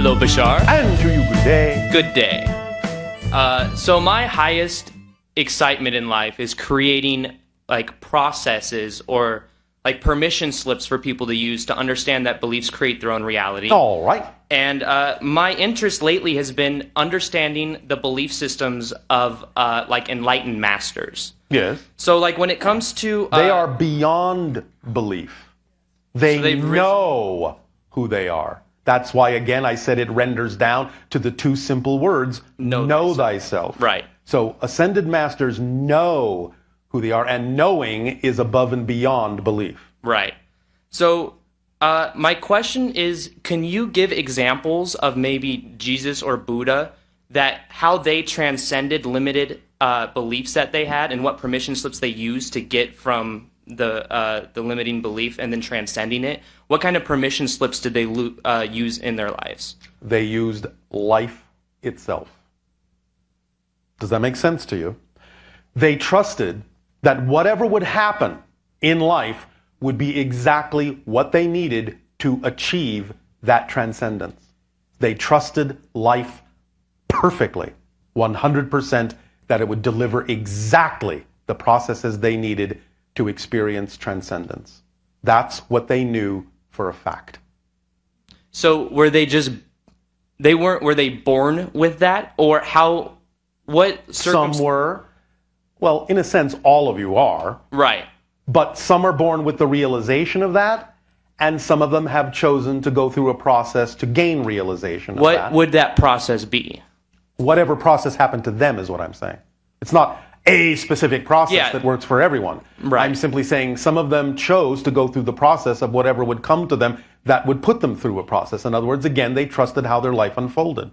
Hello, Bashar. And to you, good day. Good day. So my highest excitement in life is creating like processes or like permission slips for people to use to understand that beliefs create their own reality. All right. And my interest lately has been understanding the belief systems of like enlightened masters. Yes. So like when it comes to... They are beyond belief. They they've know who they are. That's why, again, I said it renders down to the two simple words, know thyself. Right. So ascended masters know who they are, and knowing is above and beyond belief. Right. So my question is, can you give examples of maybe Jesus or Buddha, that how they transcended limited beliefs that they had and what permission slips they used to get from the limiting belief and then transcending it? What kind of permission slips did they use in their lives? They used life itself. Does that make sense to you? They trusted that whatever would happen in life would be exactly what they needed to achieve that transcendence. They trusted life perfectly, 100%, that it would deliver exactly the processes they needed to experience transcendence. That's what they knew for a fact. So were they born with that, or what Some were. Well, in a sense, all of you are. Right. But some are born with the realization of that, and some of them have chosen to go through a process to gain realization of that. What would that process be? Whatever process happened to them is what I'm saying. It's not a specific process that works for everyone. Right. I'm simply saying some of them chose to go through the process of whatever would come to them that would put them through a process. In other words, again, they trusted how their life unfolded.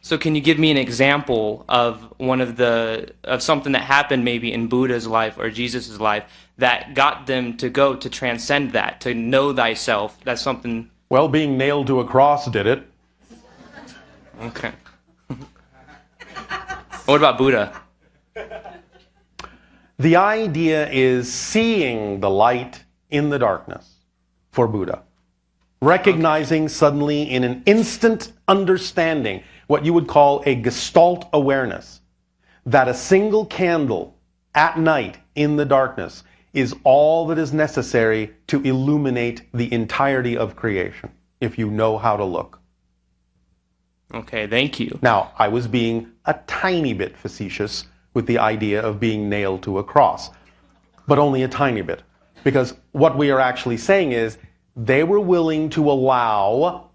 So can you give me an example of of something that happened maybe in Buddha's life or Jesus' life that got them to go to transcend that, to know thyself? That's something... Well, being nailed to a cross did it. Okay. What about Buddha? The idea is seeing the light in the darkness for Buddha. Recognizing suddenly in an instant understanding, what you would call a gestalt awareness, that a single candle at night in the darkness is all that is necessary to illuminate the entirety of creation, if you know how to look. Okay, thank you. Now, I was being a tiny bit facetious with the idea of being nailed to a cross, but only a tiny bit. Because what we are actually saying is they were willing to allow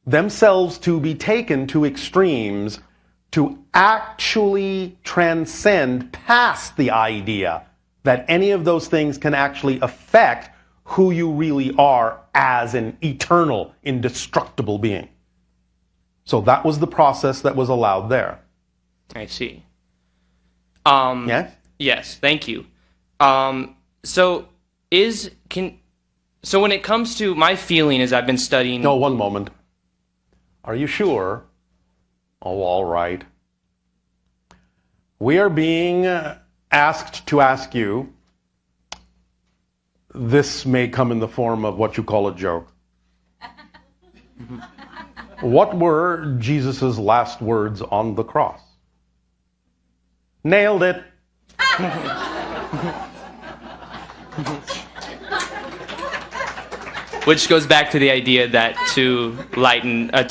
themselves to be taken to extremes to actually transcend past the idea that any of those things can actually affect who you really are as an eternal, indestructible being. So that was the process that was allowed there. I see. Yes? Yes, thank you. So when it comes to my feeling as I've been studying... No, one moment. Are you sure? Oh, all right. We are being asked to ask you, this may come in the form of what you call a joke. What were Jesus' last words on the cross? Nailed it. Which goes back to the idea that to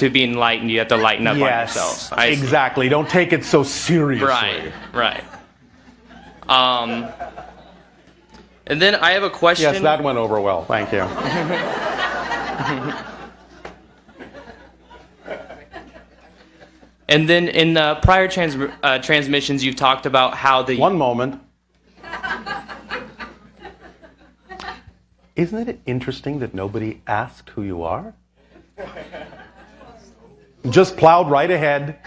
be enlightened, you have to lighten up on yourselves. Yes, exactly. Don't take it so seriously. Right. And then I have a question. Yes, that went over well. Thank you. And then in the prior transmissions, you've talked about how the... One moment. Isn't it interesting that nobody asked who you are? Just plowed right ahead.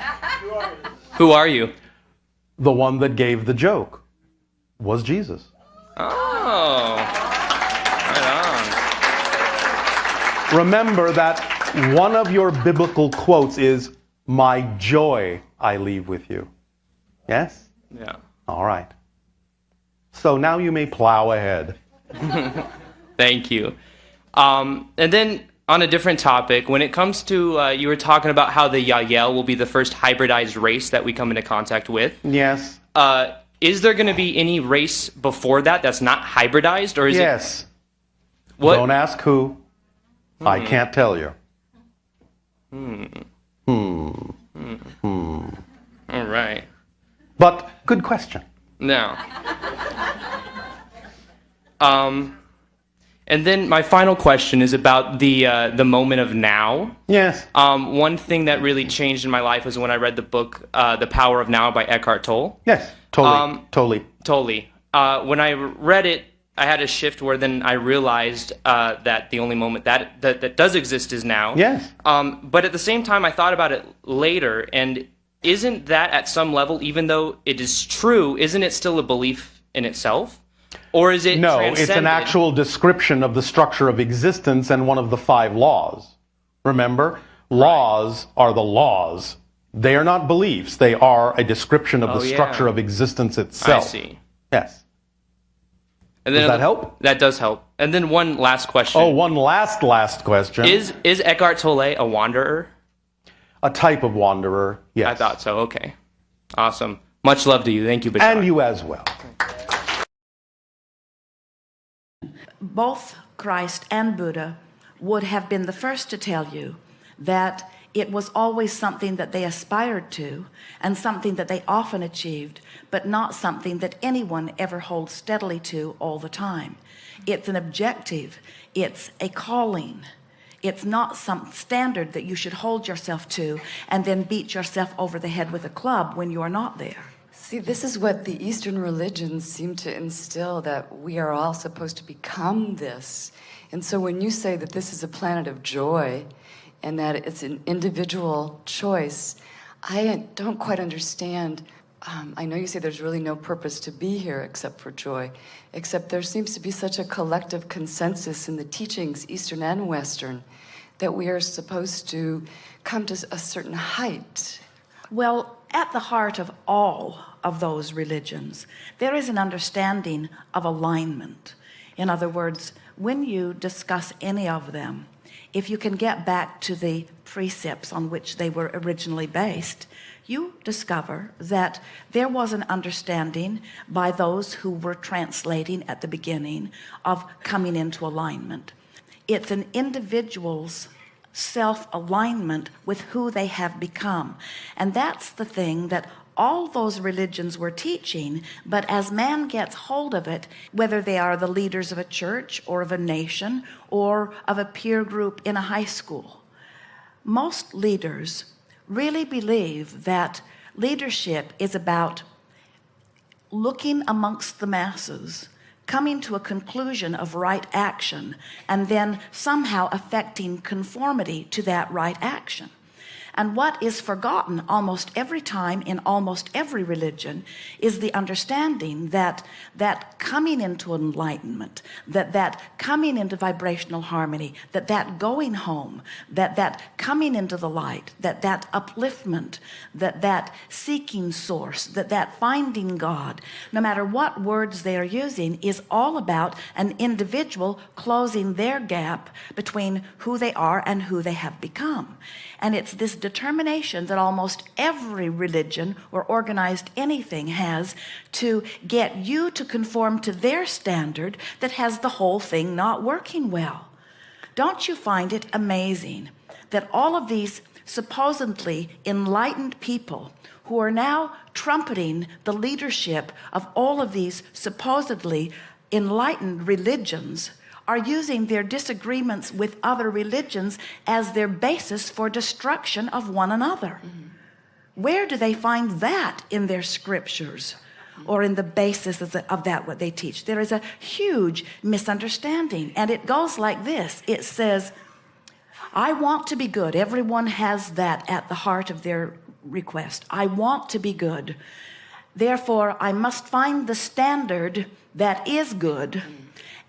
Who are you? The one that gave the joke was Jesus. Oh, right on. Remember that one of your biblical quotes is, "My joy I leave with you." Yes? Yeah. All right. So now you may plow ahead. Thank you. And then on a different topic, when it comes to, you were talking about how the Yael will be the first hybridized race that we come into contact with. Yes. Is there going to be any race before that that's not hybridized, or is it? Yes. What? Don't ask who. I can't tell you. All right. But good question. Now. And then my final question is about the moment of now. Yes. One thing that really changed in my life was when I read the book The Power of Now by Eckhart Tolle. Yes. Totally. When I read it, I had a shift where then I realized that the only moment that does exist is now. Yes. But at the same time, I thought about it later, and isn't that at some level, even though it is true, isn't it still a belief in itself? Or is it No, transcended? it's an actual description of the structure of existence and one of the 5 laws. Remember? Laws are the laws. They are not beliefs. They are a description of the structure of existence itself. I see. Yes. And then Does that help? That does help. And then one last question. Oh, one last question. Is Eckhart Tolle a wanderer? A type of wanderer, yes. I thought so. Okay. Awesome. Much love to you. Thank you, Bashar. And you as well. Both Christ and Buddha would have been the first to tell you that it was always something that they aspired to and something that they often achieved, but not something that anyone ever holds steadily to all the time. It's an objective. It's a calling. It's not some standard that you should hold yourself to and then beat yourself over the head with a club when you are not there. See, this is what the Eastern religions seem to instill, that we are all supposed to become this. And so when you say that this is a planet of joy and that it's an individual choice, I don't quite understand. I know you say there's really no purpose to be here except for joy, except there seems to be such a collective consensus in the teachings, Eastern and Western, that we are supposed to come to a certain height. Well, at the heart of all of those religions, there is an understanding of alignment. In other words, when you discuss any of them, if you can get back to the precepts on which they were originally based, you discover that there was an understanding by those who were translating at the beginning of coming into alignment. It's an individual's self-alignment with who they have become, and that's the thing that all those religions were teaching. But as man gets hold of it, whether they are the leaders of a church or of a nation or of a peer group in a high school, most leaders really believe that leadership is about looking amongst the masses, coming to a conclusion of right action, and then somehow affecting conformity to that right action. And what is forgotten almost every time in almost every religion is the understanding that coming into enlightenment, that coming into vibrational harmony, that going home, that coming into the light, that upliftment, that seeking source, that finding God, no matter what words they are using, is all about an individual closing their gap between who they are and who they have become. And it's this determination that almost every religion or organized anything has to get you to conform to their standard that has the whole thing not working well. Don't you find it amazing that all of these supposedly enlightened people who are now trumpeting the leadership of all of these supposedly enlightened religions are using their disagreements with other religions as their basis for destruction of one another? Where do they find that in their scriptures or in the basis of that what they teach? There is a huge misunderstanding, and it goes like this. It says, I want to be good. Everyone has that at the heart of their request. I want to be good. Therefore, I must find the standard that is good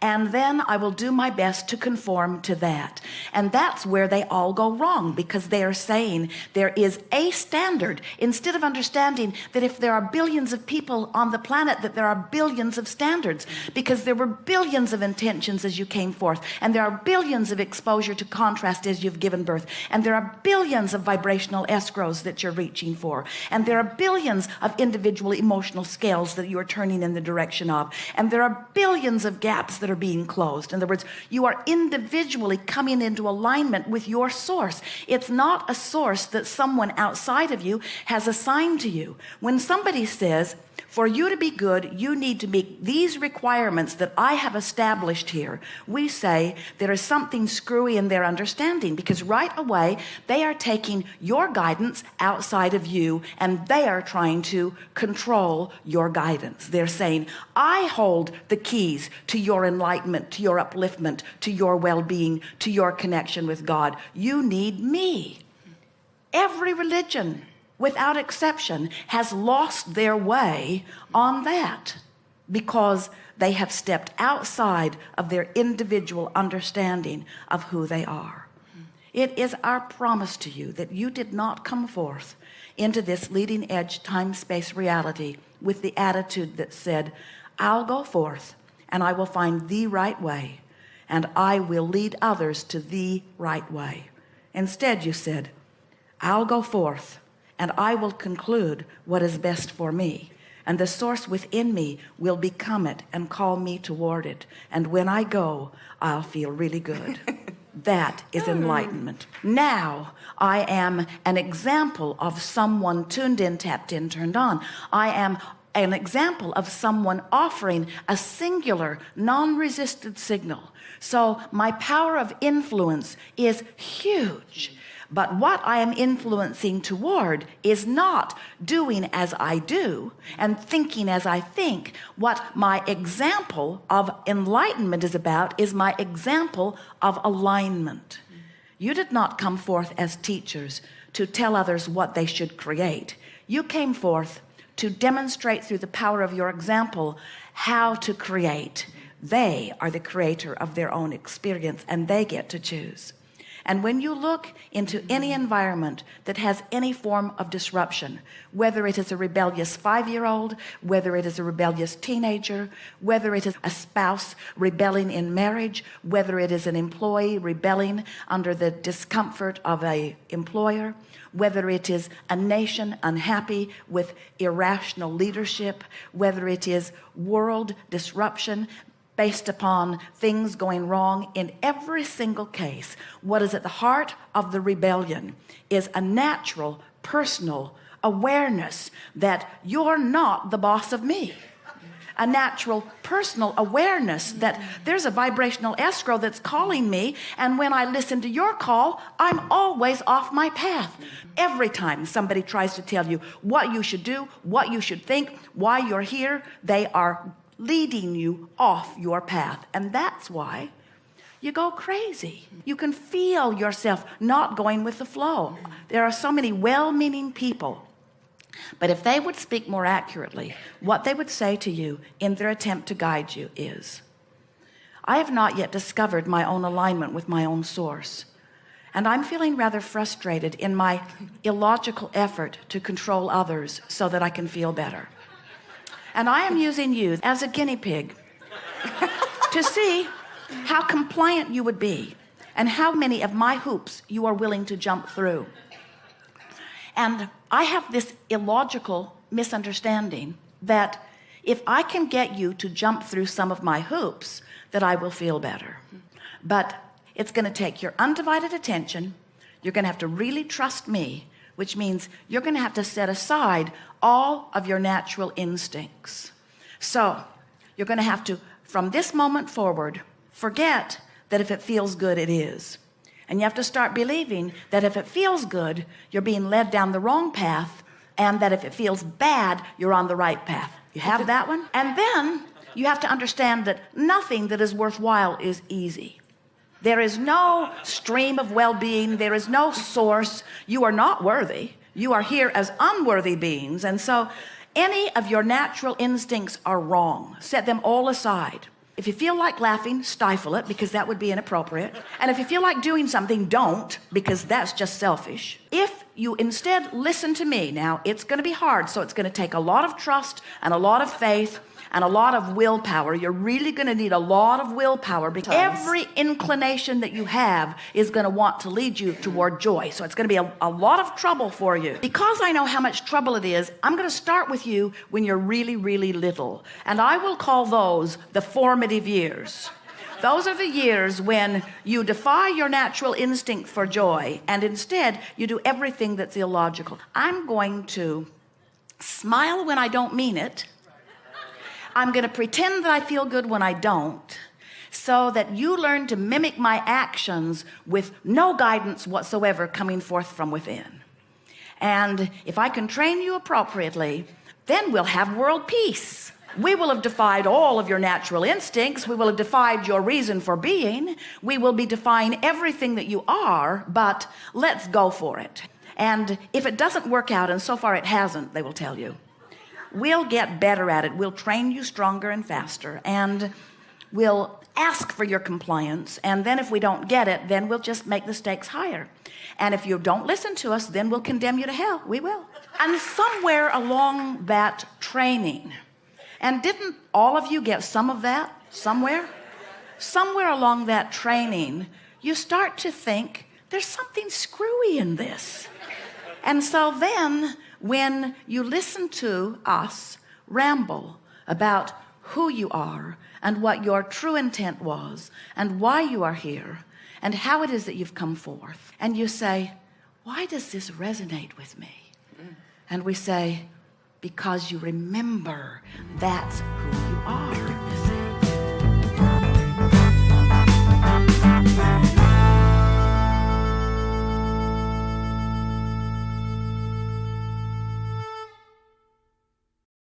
and then I will do my best to conform to that. And that's where they all go wrong, because they are saying there is a standard, instead of understanding that if there are billions of people on the planet, that there are billions of standards, because there were billions of intentions as you came forth, and there are billions of exposure to contrast as you've given birth, and there are billions of vibrational escrows that you're reaching for, and there are billions of individual emotional scales that you are turning in the direction of, and there are billions of gaps that are being closed. In other words, you are individually coming into alignment with your source. It's not a source that someone outside of you has assigned to you. When somebody says, for you to be good, you need to meet these requirements that I have established here, we say there is something screwy in their understanding, because right away they are taking your guidance outside of you, and they are trying to control your guidance. They're saying, I hold the keys to your enlightenment, to your upliftment, to your well-being, to your connection with God. You need me. Every religion, without exception, has lost their way on that, because they have stepped outside of their individual understanding of who they are. It is our promise to you that you did not come forth into this leading edge time-space reality with the attitude that said, I'll go forth and I will find the right way, and I will lead others to the right way. Instead, you said, I'll go forth and I will conclude what is best for me, and the source within me will become it and call me toward it. And when I go, I'll feel really good. That is enlightenment. Now I am an example of someone tuned in, tapped in, turned on. I am an example of someone offering a singular, non-resisted signal. So my power of influence is huge. But what I am influencing toward is not doing as I do and thinking as I think. What my example of enlightenment is about is my example of alignment. You did not come forth as teachers to tell others what they should create. You came forth to demonstrate through the power of your example how to create. They are the creator of their own experience, and they get to choose. And when you look into any environment that has any form of disruption, whether it is a rebellious 5-year-old, whether it is a rebellious teenager, whether it is a spouse rebelling in marriage, whether it is an employee rebelling under the discomfort of an employer, whether it is a nation unhappy with irrational leadership, whether it is world disruption based upon things going wrong, in every single case, what is at the heart of the rebellion is a natural, personal awareness that you're not the boss of me. A natural, personal awareness that there's a vibrational escrow that's calling me, and when I listen to your call, I'm always off my path. Every time somebody tries to tell you what you should do, what you should think, why you're here, they are leading you off your path. And that's why you go crazy. You can feel yourself not going with the flow. There are so many well-meaning people, but if they would speak more accurately, what they would say to you in their attempt to guide you is, I have not yet discovered my own alignment with my own source, and I'm feeling rather frustrated in my illogical effort to control others so that I can feel better. And I am using you as a guinea pig to see how compliant you would be and how many of my hoops you are willing to jump through. And I have this illogical misunderstanding that if I can get you to jump through some of my hoops, that I will feel better. But it's going to take your undivided attention. You're going to have to really trust me, which means you're going to have to set aside all of your natural instincts. So you're going to have to, from this moment forward, forget that if it feels good, it is. And you have to start believing that if it feels good, you're being led down the wrong path, and that if it feels bad, you're on the right path. You have that one? And then you have to understand that nothing that is worthwhile is easy. There is no stream of well-being. There is no source. You are not worthy. You are here as unworthy beings. And so any of your natural instincts are wrong. Set them all aside. If you feel like laughing, stifle it, because that would be inappropriate. And if you feel like doing something, don't, because that's just selfish. If you instead listen to me, now it's going to be hard, so it's going to take a lot of trust and a lot of faith and a lot of willpower. You're really going to need a lot of willpower, because every inclination that you have is going to want to lead you toward joy. So it's going to be a lot of trouble for you. Because I know how much trouble it is, I'm going to start with you when you're really, really little. And I will call those the formative years. Those are the years when you defy your natural instinct for joy, and instead you do everything that's illogical. I'm going to smile when I don't mean it. I'm going to pretend that I feel good when I don't, so that you learn to mimic my actions with no guidance whatsoever coming forth from within. And if I can train you appropriately, then we'll have world peace. We will have defied all of your natural instincts. We will have defied your reason for being. We will be defying everything that you are, but let's go for it. And if it doesn't work out, and so far it hasn't, they will tell you, we'll get better at it. We'll train you stronger and faster, and we'll ask for your compliance. And then if we don't get it, then we'll just make the stakes higher. And if you don't listen to us, then we'll condemn you to hell. We will. And somewhere along that training, and didn't all of you get some of that somewhere? Somewhere along that training, you start to think there's something screwy in this. And so then, when you listen to us ramble about who you are and what your true intent was and why you are here and how it is that you've come forth, and you say, why does this resonate with me? And we say, because you remember that's who you are.